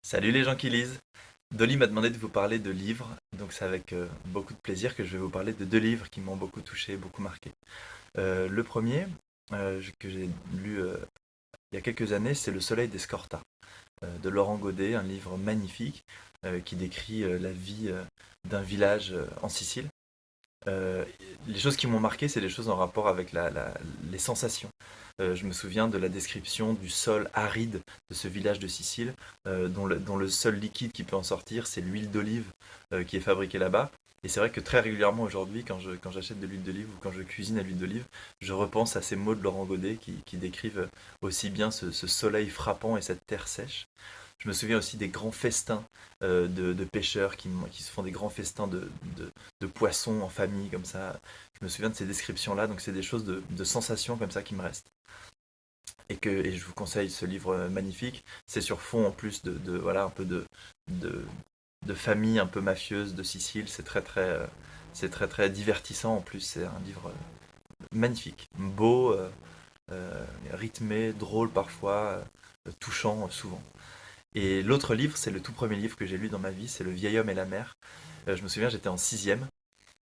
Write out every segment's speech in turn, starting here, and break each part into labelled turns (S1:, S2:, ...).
S1: Salut les gens qui lisent. Dolly m'a demandé de vous parler de livres, donc c'est avec beaucoup de plaisir que je vais vous parler de deux livres qui m'ont beaucoup touché, beaucoup marqué. Le premier que j'ai lu il y a quelques années, c'est Le Soleil d'Escorta de Laurent Godet, un livre magnifique qui décrit la vie d'un village en Sicile. Euh, les choses qui m'ont marqué, c'est des choses en rapport avec les sensations. Je me souviens de la description du sol aride de ce village de Sicile, dont le seul liquide qui peut en sortir, c'est l'huile d'olive qui est fabriquée là-bas. Et c'est vrai que très régulièrement aujourd'hui, quand j'achète de l'huile d'olive ou quand je cuisine à l'huile d'olive, je repense à ces mots de Laurent Godet qui décrivent aussi bien ce soleil frappant et cette terre sèche. Je me souviens aussi des grands festins de pêcheurs qui se font des grands festins de poissons en famille, comme ça. Je me souviens de ces descriptions-là, donc c'est des choses de sensations comme ça qui me restent. Et je vous conseille ce livre magnifique. C'est sur fond en plus voilà, un peu de, de famille un peu mafieuse de Sicile. C'est très très divertissant en plus. C'est un livre magnifique, beau, rythmé, drôle parfois, touchant souvent. Et l'autre livre, c'est le tout premier livre que j'ai lu dans ma vie, c'est Le vieil homme et la mer. Je me souviens, j'étais en sixième,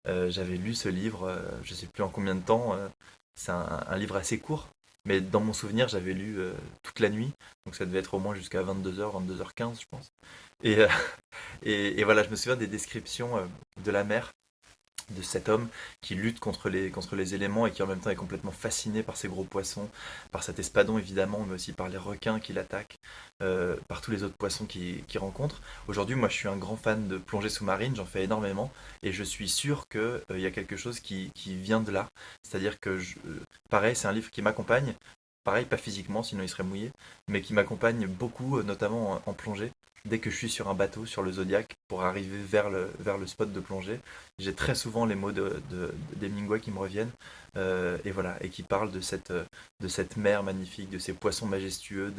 S1: j'avais lu ce livre, je ne sais plus en combien de temps, c'est un livre assez court, mais dans mon souvenir, j'avais lu toute la nuit, donc ça devait être au moins jusqu'à 22h, 22h15, je pense. Et, euh, et voilà, je me souviens des descriptions de la mer de cet homme qui lutte contre les éléments et qui en même temps est complètement fasciné par ces gros poissons, par cet espadon évidemment, mais aussi par les requins qui l'attaquent, par tous les autres poissons qu'il rencontre. Aujourd'hui, moi je suis un grand fan de plongée sous-marine, j'en fais énormément, et je suis sûr qu'il y a quelque chose qui vient de là. C'est-à-dire que, pareil, c'est un livre qui m'accompagne, pareil, pas physiquement, sinon il serait mouillé, mais qui m'accompagne beaucoup, notamment en plongée. Dès que je suis sur un bateau, sur le Zodiac, pour arriver vers le spot de plongée, j'ai très souvent les mots d'Hemingway qui me reviennent, et voilà, et qui parlent de cette mer magnifique, de ces poissons majestueux,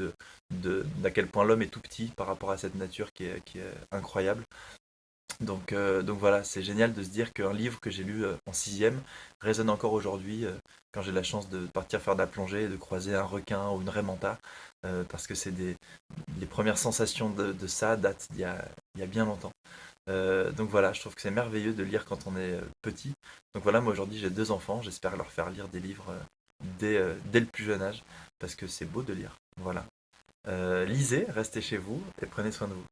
S1: d'à quel point l'homme est tout petit par rapport à cette nature qui est incroyable. Donc voilà, c'est génial de se dire qu'un livre que j'ai lu en sixième résonne encore aujourd'hui quand j'ai la chance de partir faire de la plongée et de croiser un requin ou une raie manta, parce que les premières sensations de ça datent il y a bien longtemps. Donc voilà, je trouve que c'est merveilleux de lire quand on est petit. Donc voilà, moi aujourd'hui j'ai deux enfants, j'espère leur faire lire des livres dès le plus jeune âge, parce que c'est beau de lire. Voilà. Lisez, restez chez vous et prenez soin de vous.